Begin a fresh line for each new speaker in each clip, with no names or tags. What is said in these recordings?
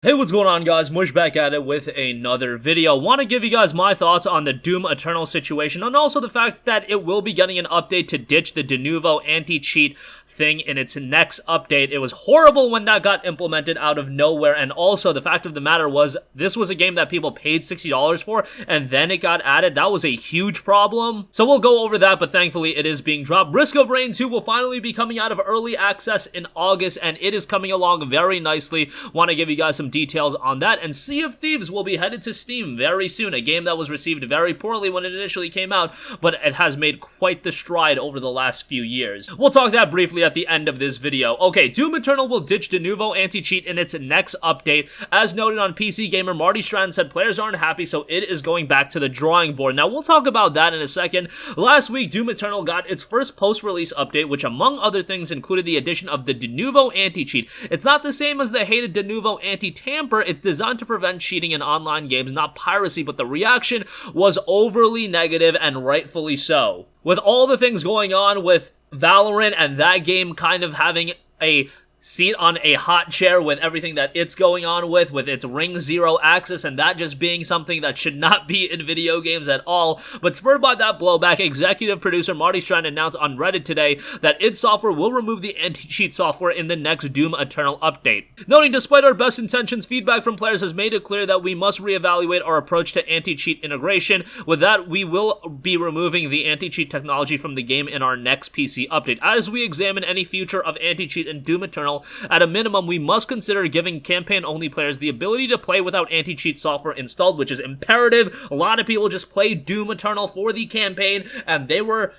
Hey, what's going on, guys? Mush back at it with another video. Want to give you guys my thoughts on the Doom Eternal situation, and also the fact that it will be getting an update to ditch the de novo anti-cheat thing in its next update. It was horrible when that got implemented out of nowhere, and also the fact of the matter was this was a game that people paid $60 for, and then it got added. That was a huge problem. So we'll go over that, but thankfully it is being dropped. Risk of Rain 2 will finally be coming out of early access in August, and it is coming along very nicely. Want to give you guys some details on that, and Sea of Thieves will be headed to Steam very soon, a game that was received very poorly when it initially came out, but it has made quite the stride over the last few years. We'll talk that briefly at the end of this video. Okay, Doom Eternal will ditch de novo anti-cheat in its next update. As noted on PC Gamer, Marty Strand said players aren't happy, so it is going back to the drawing board. Now, we'll talk about that in a second. Last week, Doom Eternal got its first post-release update, which among other things included the addition of the de novo anti-cheat. It's not the same as the hated de novo anti-tamper. It's designed to prevent cheating in online games, not piracy, but the reaction was overly negative, and rightfully so. With all the things going on with Valorant and that game kind of having a seat on a hot chair with everything that it's going on with its Ring Zero access, and that just being something that should not be in video games at all. But spurred by that blowback, executive producer Marty Strand announced on Reddit today that id Software will remove the anti-cheat software in the next Doom Eternal update. Noting, despite our best intentions, feedback from players has made it clear that we must reevaluate our approach to anti-cheat integration. With that, we will be removing the anti-cheat technology from the game in our next PC update. As we examine any future of anti-cheat in Doom Eternal, at a minimum, we must consider giving campaign-only players the ability to play without anti-cheat software installed, which is imperative. A lot of people just played Doom Eternal for the campaign, and they were,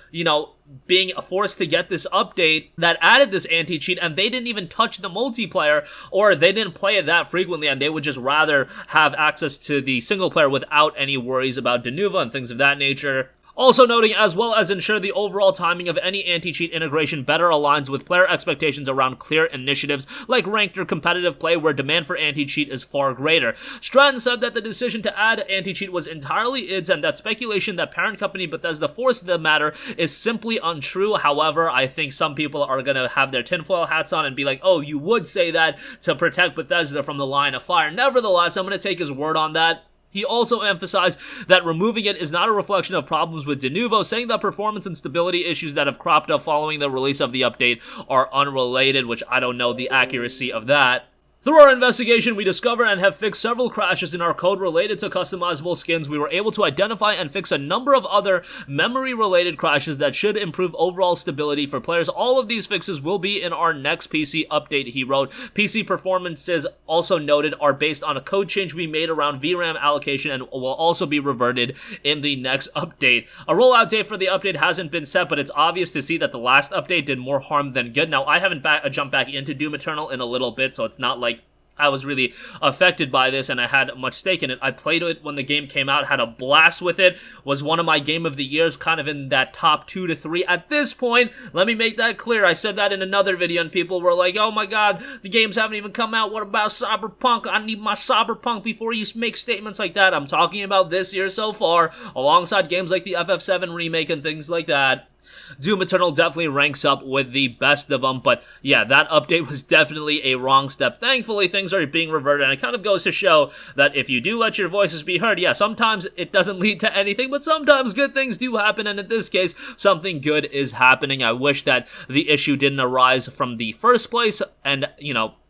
being forced to get this update that added this anti-cheat, and they didn't even touch the multiplayer, or they didn't play it that frequently, and they would just rather have access to the single player without any worries about de novo and things of that nature. Also noting, as well as ensure the overall timing of any anti-cheat integration better aligns with player expectations around clear initiatives like ranked or competitive play where demand for anti-cheat is far greater. Strand said that the decision to add anti-cheat was entirely id's, and that speculation that parent company Bethesda forced the matter is simply untrue. However, I think some people are going to have their tinfoil hats on and be like, oh, you would say that to protect Bethesda from the line of fire. Nevertheless, I'm going to take his word on that. He also emphasized that removing it is not a reflection of problems with de novo, saying that performance and stability issues that have cropped up following the release of the update are unrelated, which I don't know the accuracy of that. Through our investigation, we discovered and have fixed several crashes in our code related to customizable skins. We were able to identify and fix a number of other memory-related crashes that should improve overall stability for players. All of these fixes will be in our next PC update, he wrote. PC performances, also noted, are based on a code change we made around VRAM allocation and will also be reverted in the next update. A rollout date for the update hasn't been set, but it's obvious to see that the last update did more harm than good. Now, I haven't jumped back into Doom Eternal in a little bit, so it's not like I was really affected by this and I had much stake in it. I played it when the game came out, had a blast with it, was one of my game of the years, kind of in that top 2 to 3 at this point. Let me make that clear. I said that in another video and people were like, oh my god, the games haven't even come out. What about Cyberpunk? I need my Cyberpunk before you make statements like that. I'm talking about this year so far, alongside games like the FF7 remake and things like that. Doom Eternal definitely ranks up with the best of them, but yeah, that update was definitely a wrong step. Thankfully, things are being reverted, and it kind of goes to show that if you do let your voices be heard, yeah, sometimes it doesn't lead to anything, but sometimes good things do happen, and in this case, something good is happening. I wish that the issue didn't arise from the first place, and,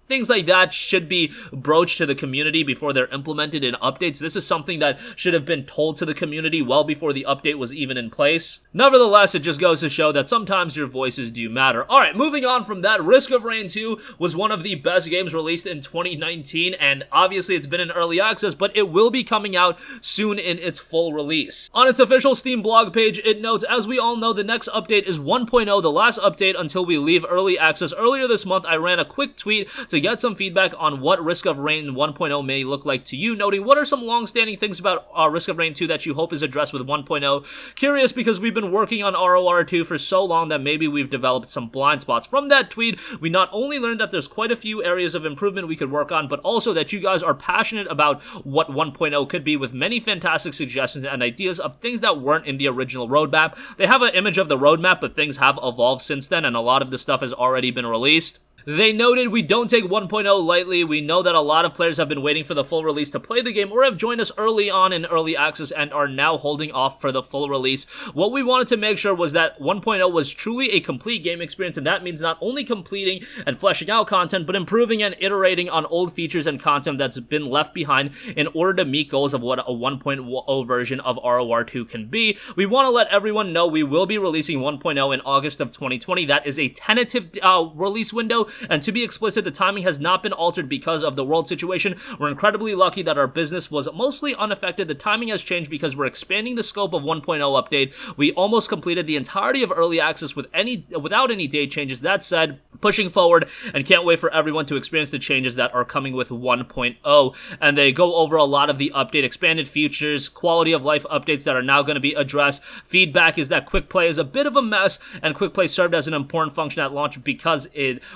things like that should be broached to the community before they're implemented in updates. This is something that should have been told to the community well before the update was even in place. Nevertheless, it just goes to show that sometimes your voices do matter. Alright, moving on from that, Risk of Rain 2 was one of the best games released in 2019, and obviously it's been in early access, but it will be coming out soon in its full release. On its official Steam blog page, it notes, as we all know, the next update is 1.0, the last update until we leave early access. Earlier this month, I ran a quick tweet to get some feedback on what Risk of Rain 1.0 may look like to you, noting what are some long-standing things about Risk of Rain 2 that you hope is addressed with 1.0. Curious because we've been working on ROR2 for so long that maybe we've developed some blind spots. From that tweet, we not only learned that there's quite a few areas of improvement we could work on, but also that you guys are passionate about what 1.0 could be, with many fantastic suggestions and ideas of things that weren't in the original roadmap. They have an image of the roadmap, but things have evolved since then, and a lot of the stuff has already been released. They noted, "We don't take 1.0 lightly. We know that a lot of players have been waiting for the full release to play the game or have joined us early on in early access and are now holding off for the full release. What we wanted to make sure was that 1.0 was truly a complete game experience, and that means not only completing and fleshing out content, but improving and iterating on old features and content that's been left behind in order to meet goals of what a 1.0 version of ROR2 can be. We want to let everyone know we will be releasing 1.0 in August of 2020. That is a tentative release window, and to be explicit, the timing has not been altered because of the world situation. We're incredibly lucky that our business was mostly unaffected. The timing has changed because we're expanding the scope of 1.0 update. We almost completed the entirety of early access without any date changes. That said, pushing forward and can't wait for everyone to experience the changes that are coming with 1.0. And they go over a lot of the update, expanded features, quality of life updates that are now going to be addressed. Feedback is that quick play is a bit of a mess, and quick play served as an important function at launch because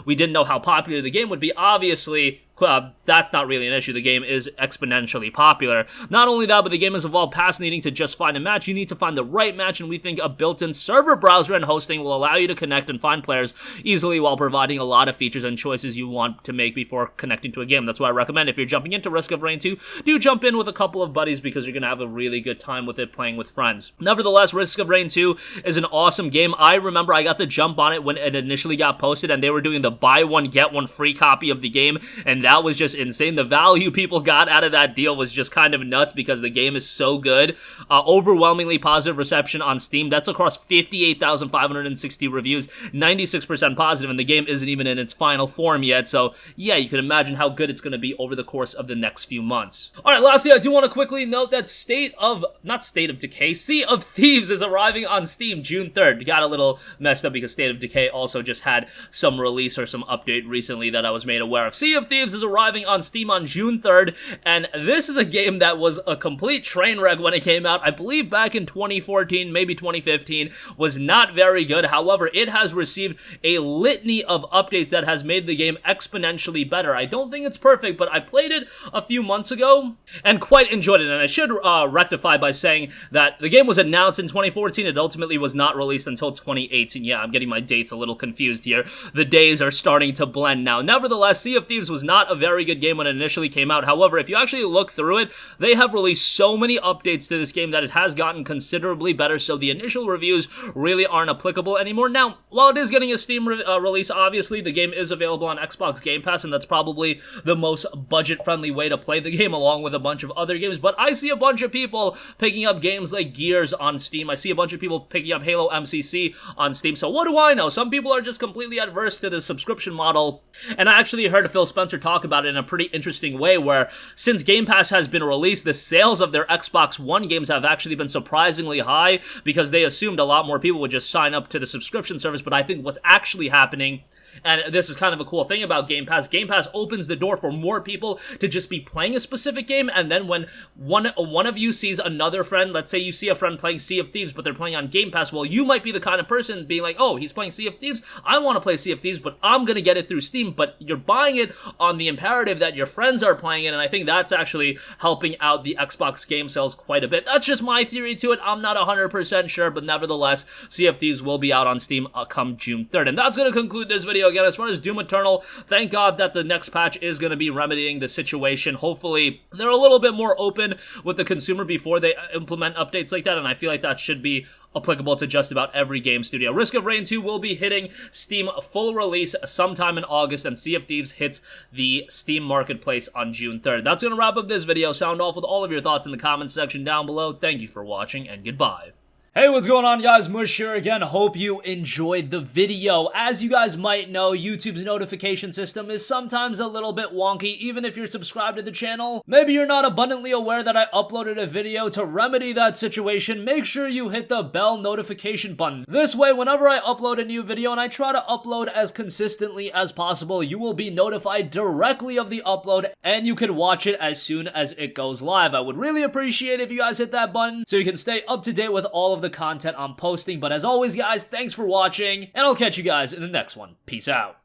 we didn't know how popular the game would be. Obviously, that's not really an issue. The game is exponentially popular. Not only that, but the game has evolved past needing to just find a match. You need to find the right match, and we think a built-in server browser and hosting will allow you to connect and find players easily while providing a lot of features and choices you want to make before connecting to a game. That's why I recommend if you're jumping into Risk of Rain 2, do jump in with a couple of buddies because you're going to have a really good time with it playing with friends. Nevertheless, Risk of Rain 2 is an awesome game. I remember I got the jump on it when it initially got posted, and they were doing the buy one, get one free copy of the game, and that was just insane. The value people got out of that deal was just kind of nuts because the game is so good. Overwhelmingly positive reception on Steam. That's across 58,560 reviews, 96% positive, and the game isn't even in its final form yet. So yeah, you can imagine how good it's going to be over the course of the next few months. Alright, lastly, I do want to quickly note that Sea of Thieves is arriving on Steam June 3rd. Got a little messed up because State of Decay also just had some release or some update recently that I was made aware of. Sea of Thieves is arriving on Steam on June 3rd, and this is a game that was a complete train wreck when it came out. I believe back in 2014, maybe 2015, was not very good. However, it has received a litany of updates that has made the game exponentially better. I don't think it's perfect, but I played it a few months ago and quite enjoyed it, and I should rectify by saying that the game was announced in 2014. It ultimately was not released until 2018. Yeah, I'm getting my dates a little confused here. The days are starting to blend now. Nevertheless, Sea of Thieves was not a very good game when it initially came out. However, if you actually look through it, they have released so many updates to this game that it has gotten considerably better, so the initial reviews really aren't applicable anymore. Now, while it is getting a Steam release, obviously, the game is available on Xbox Game Pass, and that's probably the most budget-friendly way to play the game, along with a bunch of other games. But I see a bunch of people picking up games like Gears on Steam. I see a bunch of people picking up Halo MCC on Steam, so what do I know? Some people are just completely adverse to the subscription model, and I actually heard Phil Spencer talk about it in a pretty interesting way, where since Game Pass has been released, the sales of their Xbox One games have actually been surprisingly high because they assumed a lot more people would just sign up to the subscription service. But I think what's actually happening, and this is kind of a cool thing about Game Pass opens the door for more people to just be playing a specific game, and then when one of you sees another friend, let's say you see a friend playing Sea of Thieves, but they're playing on Game Pass, well, you might be the kind of person being like, oh, he's playing Sea of Thieves, I want to play Sea of Thieves, but I'm going to get it through Steam, but you're buying it on the imperative that your friends are playing it, and I think that's actually helping out the Xbox game sales quite a bit. That's just my theory to it. I'm not 100% sure, but nevertheless, Sea of Thieves will be out on Steam come June 3rd, and that's going to conclude this video. Again, as far as Doom Eternal, thank God that the next patch is going to be remedying the situation. Hopefully, they're a little bit more open with the consumer before they implement updates like that, and I feel like that should be applicable to just about every game studio. Risk of Rain 2 will be hitting Steam full release sometime in August, and Sea of Thieves hits the Steam Marketplace on June 3rd. That's going to wrap up this video. Sound off with all of your thoughts in the comments section down below. Thank you for watching, and goodbye. Hey, what's going on, guys? Mush here again. Hope you enjoyed the video. As you guys might know, YouTube's notification system is sometimes a little bit wonky, even if you're subscribed to the channel. Maybe you're not abundantly aware that I uploaded a video. To remedy that situation, make sure you hit the bell notification button. This way, whenever I upload a new video, and I try to upload as consistently as possible, you will be notified directly of the upload, and you can watch it as soon as it goes live. I would really appreciate if you guys hit that button so you can stay up to date with all of the content I'm posting. But as always, guys, thanks for watching, and I'll catch you guys in the next one. Peace out.